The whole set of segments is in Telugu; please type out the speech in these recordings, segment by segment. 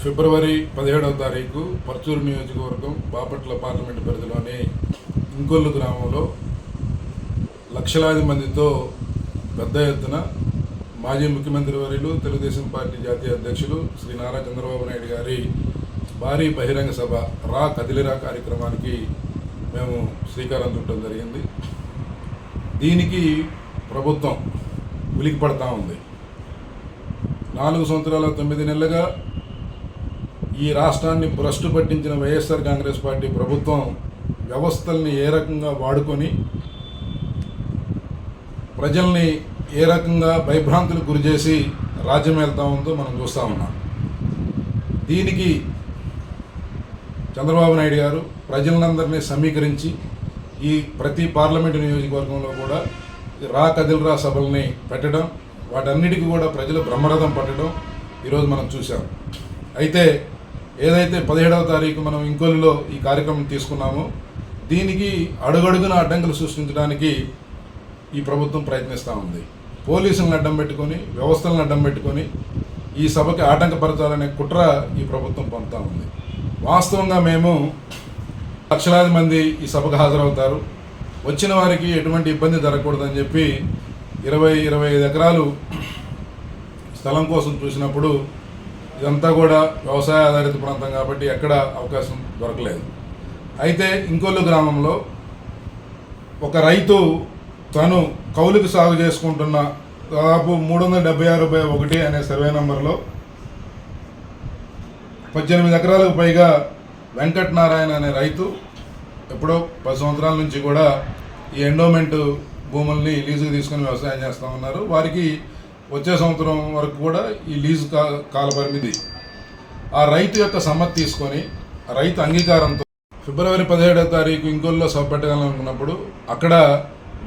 ఫిబ్రవరి 17వ తారీఖు పర్చూరు నియోజకవర్గం బాపట్ల పార్లమెంటు పరిధిలోని ఇంకొల్లు గ్రామంలో లక్షలాది మందితో పెద్ద ఎత్తున మాజీ ముఖ్యమంత్రి వర్యులు తెలుగుదేశం పార్టీ జాతీయ అధ్యక్షులు శ్రీ నారా చంద్రబాబు నాయుడు గారి భారీ బహిరంగ సభ రా కదిలిరా కార్యక్రమానికి మేము శ్రీకారం చుట్టడం జరిగింది. దీనికి ప్రభుత్వం ఉలికి పడతా ఉంది. 4 సంవత్సరాల 9 నెలలుగా ఈ రాష్ట్రాన్ని భ్రష్టు పట్టించిన వైఎస్ఆర్ కాంగ్రెస్ పార్టీ ప్రభుత్వం వ్యవస్థల్ని ఏ రకంగా వాడుకొని ప్రజల్ని ఏ రకంగా భయభ్రాంతులకు గురిచేసి రాజ్యం వెళ్తా ఉందో మనం చూస్తూ ఉన్నాం. దీనికి చంద్రబాబు నాయుడు గారు ప్రజలందరినీ సమీకరించి ఈ ప్రతి పార్లమెంటు నియోజకవర్గంలో కూడా రా కదిలిరా సభల్ని పెట్టడం, వాటన్నిటికీ కూడా ప్రజలు బ్రహ్మరథం పట్టడం ఈరోజు మనం చూసాం. అయితే ఏదైతే 17వ తారీఖు మనం ఇంకొల్లులో ఈ కార్యక్రమం తీసుకున్నామో దీనికి అడుగడుగున అడ్డంకులు సృష్టించడానికి ఈ ప్రభుత్వం ప్రయత్నిస్తూ ఉంది. పోలీసులను అడ్డం పెట్టుకొని, వ్యవస్థలను అడ్డం పెట్టుకొని ఈ సభకి ఆటంకపరచాలనే కుట్ర ఈ ప్రభుత్వం పొందుతూ ఉంది. వాస్తవంగా మేము లక్షలాది మంది ఈ సభకు హాజరవుతారు, వచ్చిన వారికి ఎటువంటి ఇబ్బంది జరగకూడదని చెప్పి 20-25 ఎకరాలు స్థలం కోసం చూసినప్పుడు ఇదంతా కూడా వ్యవసాయ ఆధారిత ప్రాంతం కాబట్టి ఎక్కడ అవకాశం దొరకలేదు. అయితే ఇంకొల్లు గ్రామంలో ఒక రైతు తను కౌలుకు సాగు చేసుకుంటున్న దాదాపు 376/1 అనే సర్వే నంబర్లో 18 ఎకరాలకు పైగా వెంకటనారాయణ అనే రైతు ఎప్పుడో 10 సంవత్సరాల నుంచి కూడా ఈ ఎండోమెంట్ భూముల్ని లీజుకు తీసుకొని వ్యవసాయం చేస్తూ ఉన్నారు. వారికి వచ్చే సంవత్సరం వరకు కూడా ఈ లీజు కాల పరిమితి. ఆ రైతు యొక్క సమ్మతి తీసుకొని రైతు అంగీకారంతో ఫిబ్రవరి 17వ తారీఖు ఇంకొల్లో సభ పెట్టాలనుకున్నప్పుడు అక్కడ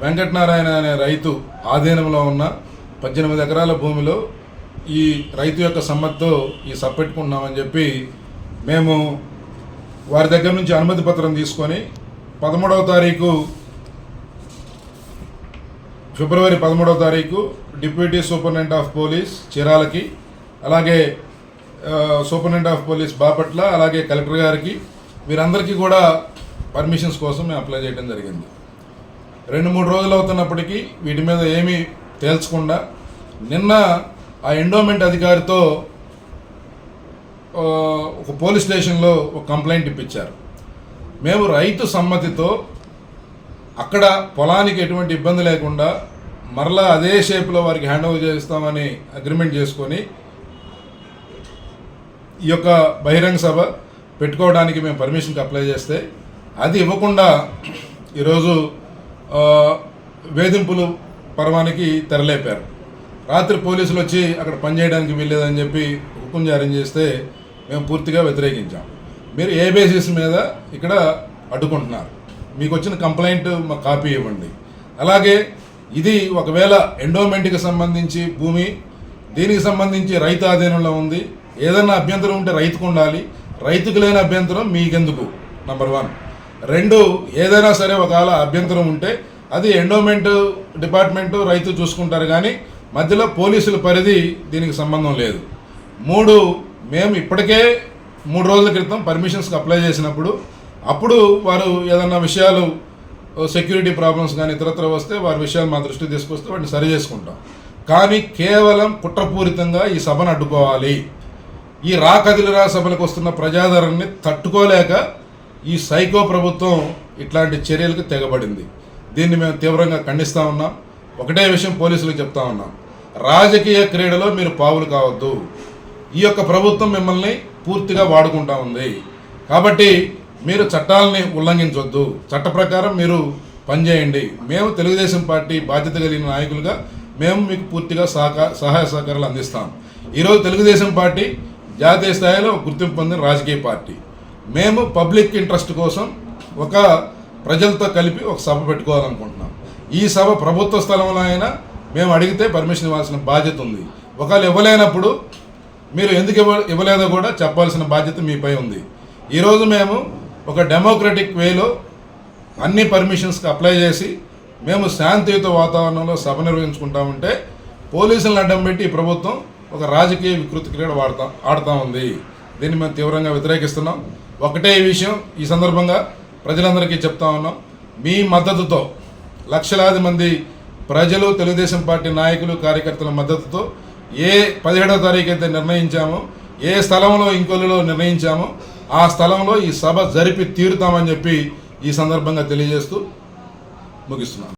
వెంకటనారాయణ అనే రైతు ఆధీనంలో ఉన్న 18 ఎకరాల భూమిలో ఈ రైతు యొక్క సమ్మతితో ఈ సభ పెట్టుకుంటున్నామని చెప్పి మేము వారి దగ్గర నుంచి అనుమతి పత్రం తీసుకొని ఫిబ్రవరి 13వ తారీఖు డిప్యూటీ సూపరింటెండెంట్ ఆఫ్ పోలీస్ చీరాలకి, అలాగే సూపరింటెండెంట్ ఆఫ్ పోలీస్ బాపట్ల, అలాగే కలెక్టర్ గారికి వీరందరికీ కూడా పర్మిషన్స్ కోసం మేము అప్లై చేయడం జరిగింది. 2-3 రోజులు అవుతున్నప్పటికీ వీటి మీద ఏమీ తేల్చకుండా నిన్న ఆ ఎండోమెంట్ అధికారితో ఒక పోలీస్ స్టేషన్లో ఒక కంప్లైంట్ ఇప్పించారు. మేము రైతు సమ్మతితో అక్కడ పొలానికి ఎటువంటి ఇబ్బంది లేకుండా మరలా అదే షేప్లో వారికి హ్యాండ్ ఓవర్ చేస్తామని అగ్రిమెంట్ చేసుకొని ఈ యొక్క బహిరంగ సభ పెట్టుకోవడానికి మేము పర్మిషన్కి అప్లై చేస్తే అది ఇవ్వకుండా ఈరోజు వేధింపులు పర్వానికి తెరలేపారు. రాత్రి పోలీసులు వచ్చి అక్కడ పనిచేయడానికి వీల్లేదని చెప్పి హుకుం జారీ చేస్తే మేము పూర్తిగా వ్యతిరేకించాం. మీరు ఏ బేసిస్ మీద ఇక్కడ అడ్డుకుంటున్నారు? మీకు వచ్చిన కంప్లైంట్ మాకు కాపీ ఇవ్వండి. అలాగే ఇది ఒకవేళ ఎండోమెంట్కి సంబంధించి భూమి, దీనికి సంబంధించి రైతు ఆధీనంలో ఉంది, ఏదైనా అభ్యంతరం ఉంటే రైతుకు ఉండాలి, రైతుకు లేని అభ్యంతరం మీకెందుకు? నంబర్ 1. 2, ఏదైనా సరే ఒకవేళ అభ్యంతరం ఉంటే అది ఎండోమెంట్ డిపార్ట్మెంటు రైతు చూసుకుంటారు, కానీ మధ్యలో పోలీసుల పరిధి దీనికి సంబంధం లేదు. 3, మేము ఇప్పటికే 3 రోజుల క్రితం పర్మిషన్స్కి అప్లై చేసినప్పుడు అప్పుడు వారు ఏదన్నా విషయాలు సెక్యూరిటీ ప్రాబ్లమ్స్ కానీ ఇతరత్ర వస్తే వారి విషయాలు మా దృష్టికి తీసుకొస్తే వాటిని సరి చేసుకుంటాం. కానీ కేవలం కుట్రపూరితంగా ఈ సభను అడ్డుకోవాలి, ఈ రా కదిలిరా సభలకు వస్తున్న ప్రజాదరణని తట్టుకోలేక ఈ సైకో ప్రభుత్వం ఇట్లాంటి చర్యలకు తెగబడింది. దీన్ని మేము తీవ్రంగా ఖండిస్తూ ఉన్నాం. ఒకటే విషయం పోలీసులకు చెప్తా ఉన్నాం, రాజకీయ క్రీడలో మీరు పావులు కావద్దు. ఈ యొక్క ప్రభుత్వం మిమ్మల్ని పూర్తిగా వాడుకుంటా ఉంది కాబట్టి మీరు చట్టాలని ఉల్లంఘించవద్దు, చట్ట ప్రకారం మీరు పనిచేయండి. మేము తెలుగుదేశం పార్టీ బాధ్యత కలిగిన నాయకులుగా మేము మీకు పూర్తిగా సహాయ సహకారాలు అందిస్తాం. ఈరోజు తెలుగుదేశం పార్టీ జాతీయ స్థాయిలో గుర్తింపు పొందిన రాజకీయ పార్టీ. మేము పబ్లిక్ ఇంట్రెస్ట్ కోసం ఒక ప్రజలతో కలిపి ఒక సభ పెట్టుకోవాలనుకుంటున్నాం. ఈ సభ ప్రభుత్వ స్థలంలో అయినా మేము అడిగితే పర్మిషన్ ఇవ్వాల్సిన బాధ్యత ఉంది. ఒకవేళ ఇవ్వలేనప్పుడు మీరు ఎందుకు ఇవ్వలేదో కూడా చెప్పాల్సిన బాధ్యత మీపై ఉంది. ఈరోజు మేము ఒక డెమోక్రటిక్ వేలో అన్ని పర్మిషన్స్కి అప్లై చేసి మేము శాంతియుత వాతావరణంలో సభ నిర్వహించుకుంటామంటే పోలీసులను అడ్డం పెట్టి ఈ ప్రభుత్వం ఒక రాజకీయ వికృతి క్రీడ ఆడుతూ ఉంది. దీన్ని మేము తీవ్రంగా వ్యతిరేకిస్తున్నాం. ఒకటే విషయం ఈ సందర్భంగా ప్రజలందరికీ చెప్తా ఉన్నాం, మీ మద్దతుతో లక్షలాది మంది ప్రజలు, తెలుగుదేశం పార్టీ నాయకులు, కార్యకర్తల మద్దతుతో ఏ 17వ తారీఖు అయితే నిర్ణయించామో, ఏ స్థలంలో ఇంకొల్లులో నిర్ణయించామో ఆ స్థలంలో ఈ సభ జరిపి తీరుతామని చెప్పి ఈ సందర్భంగా తెలియజేస్తూ ముగిస్తున్నాను.